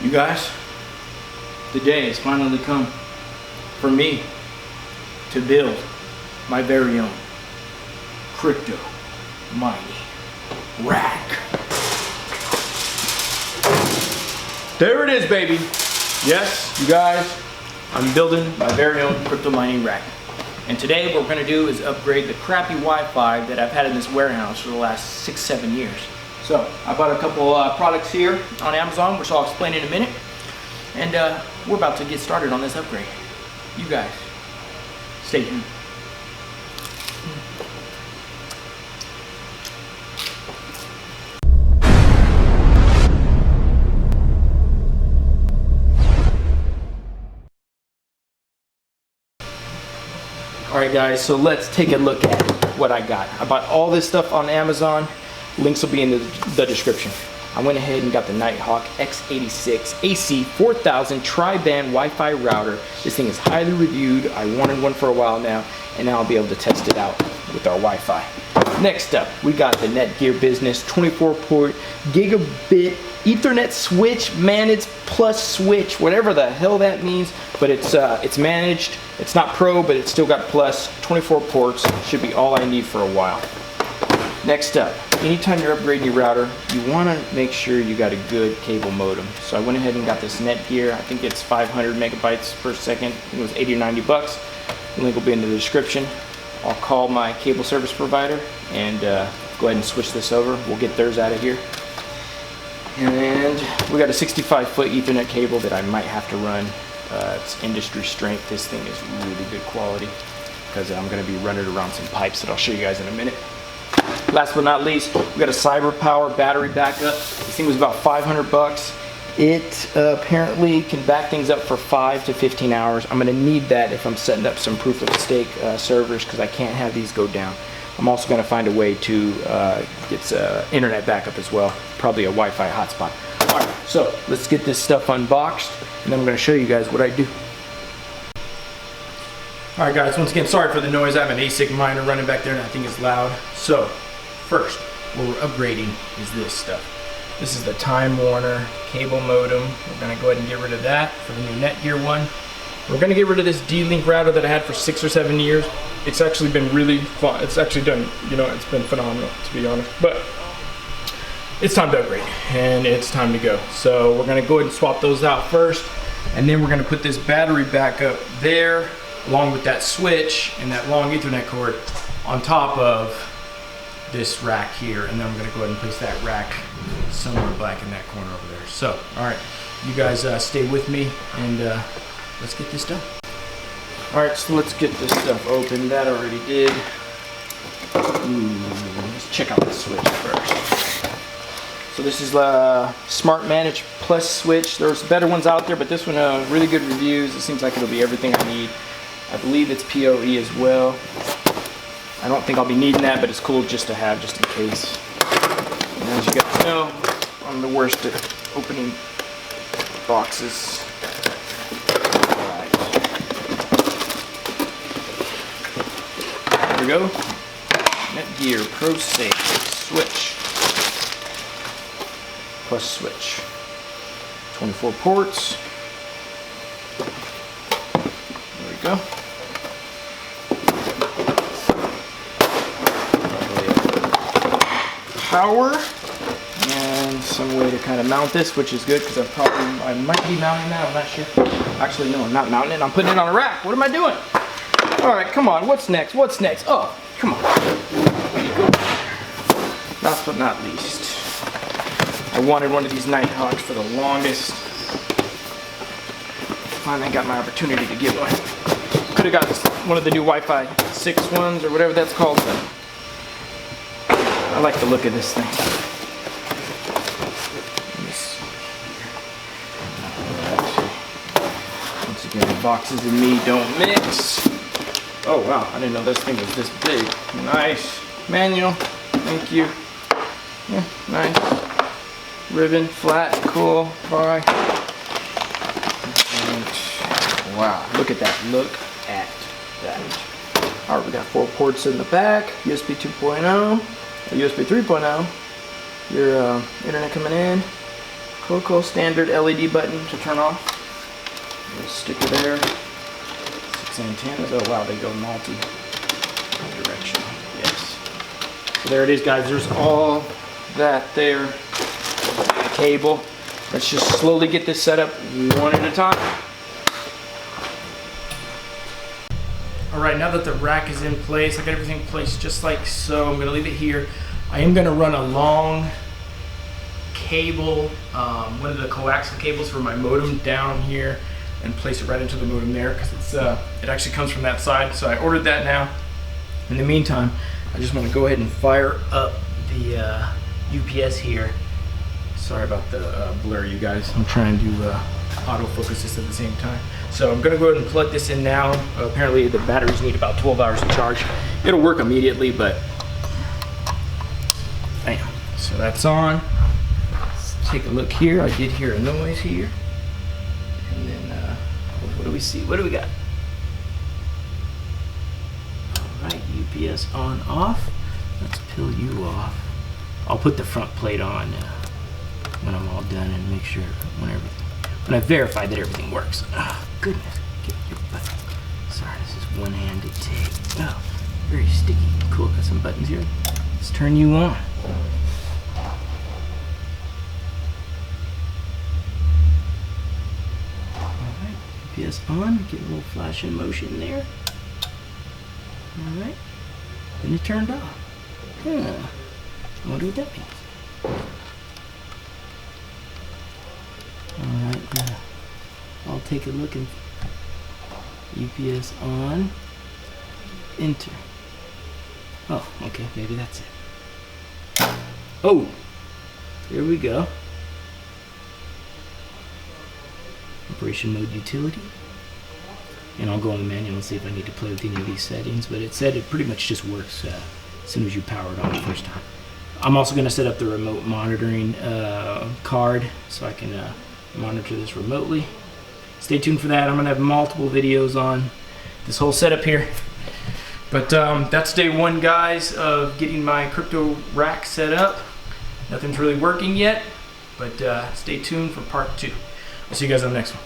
You guys, the day has finally come for me to build my very own crypto mining rack. There it is, baby. Yes, you guys, I'm building my very own crypto mining rack. And today what we're gonna do is upgrade the crappy Wi-Fi that I've had in this warehouse for the last 6-7 years. So I bought a couple products here on Amazon, which I'll explain in a minute. And we're about to get started on this upgrade. You guys, stay tuned. Alright guys, so let's take a look at what I got. I bought all this stuff on Amazon. Links will be in the description. I went ahead and got the Nighthawk X86 AC 4000 tri-band Wi-Fi router. This thing is highly reviewed. I wanted one for a while now, and now I'll be able to test it out with our Wi-Fi. Next up, we got the Netgear Business 24-port gigabit Ethernet switch, managed plus switch, whatever the hell that means, but it's managed. It's not pro, but it's still got plus. 24 ports, should be all I need for a while. Next up, anytime you're upgrading your router, you want to make sure you got a good cable modem. So I went ahead and got this Netgear. I think it's 500 megabytes per second. I think it was 80 or 90 bucks. The link will be in the description. I'll call my cable service provider and go ahead and switch this over. We'll get theirs out of here. And we got a 65-foot Ethernet cable that I might have to run. It's industry strength. This thing is really good quality because I'm going to be running around some pipes that I'll show you guys in a minute. Last but not least, we got a cyberpower battery backup. This thing was about 500 bucks. It apparently can back things up for 5 to 15 hours. I'm going to need that if I'm setting up some proof of stake servers because I can't have these go down. I'm also going to find a way to get internet backup as well, probably a Wi-Fi hotspot. All right, so let's get this stuff unboxed, and then I'm going to show you guys what I do. All right, guys. Once again, sorry for the noise. I have an ASIC miner running back there, and I think it's loud. So, first, what we're upgrading is this stuff. This is the Time Warner cable modem. We're going to go ahead and get rid of that for the new Netgear one. We're going to get rid of this D-Link router that I had for 6 or 7 years. It's actually been really fun. It's actually done, it's been phenomenal, to be honest. But it's time to upgrade, and it's time to go. So we're going to go ahead and swap those out first, and then we're going to put this battery back up there, along with that switch and that long Ethernet cord on top of this rack here. And then I'm going to go ahead and place that rack somewhere back in that corner over there. So, all right, you guys stay with me, and let's get this done. All right, so let's get this stuff open. That already did. Let's check out the switch first. So this is the Smart Manage Plus switch. There's better ones out there, but this one really good reviews. It seems like it'll be everything I need. I believe it's PoE as well. I don't think I'll be needing that, but it's cool just to have, just in case. And as you guys know, I'm the worst at opening boxes. Alright. There we go. Netgear Pro Safe switch. Plus switch. 24 ports. There we go. Power and some way to kind of mount this, which is good because I might be mounting that. I'm not sure. Actually, no, I'm not mounting it. I'm putting it on a rack. What am I doing? All right, come on. What's next? What's next? Oh, come on. Last but not least, I wanted one of these Nighthawks for the longest. Finally got my opportunity to get one. Could have got one of the new Wi-Fi 6 ones or whatever that's called, but I like the look of this thing. Once again, boxes and me don't mix. Oh wow, I didn't know this thing was this big. Nice. Manual. Thank you. Yeah, nice. Ribbon, flat, cool. Bye. And, wow, look at that. Look at that. Alright, we got 4 ports in the back. USB 2.0. USB 3.0, your internet coming in, Coco standard LED button to turn off. Little sticker there. 6 antennas. Oh wow, they go multi-directional. Yes. So there it is, guys. There's all that there. Cable. Let's just slowly get this set up one at a time. Alright, now that the rack is in place, I got everything placed just like so. I'm going to leave it here. I am going to run a long cable, one of the coaxial cables for my modem down here, and place it right into the modem there, because it actually comes from that side. So I ordered that now. In the meantime, I just want to go ahead and fire up the UPS here. Sorry about the blur, you guys. I'm trying to autofocus this at the same time. So I'm going to go ahead and plug this in now. Apparently the batteries need about 12 hours to charge. It'll work immediately, but bam. So that's on. Let's take a look here. I did hear a noise here. And then what do we see? What do we got? Alright, UPS on, off. Let's peel you off. I'll put the front plate on when I'm all done and make sure when I verify that everything works. Oh, goodness. Get your butt. Sorry, this is one-handed tape. Oh, very sticky. Cool, got some buttons here. Let's turn you on. Alright, UPS on. Get a little flash in motion there. Alright. Then it turned off. Huh. I wonder what that means. Alright, now I'll take a look and UPS on, enter. Oh, okay, maybe that's it. Oh, there we go. Operation mode utility. And I'll go on the manual and see if I need to play with any of these settings, but it said it pretty much just works as soon as you power it on the first time. I'm also going to set up the remote monitoring card so I can monitor this remotely. Stay tuned for that. I'm gonna have multiple videos on this whole setup here, but that's day one, guys, of getting my crypto rack set up. Nothing's really working yet, but stay tuned for part 2. I'll see you guys on the next one.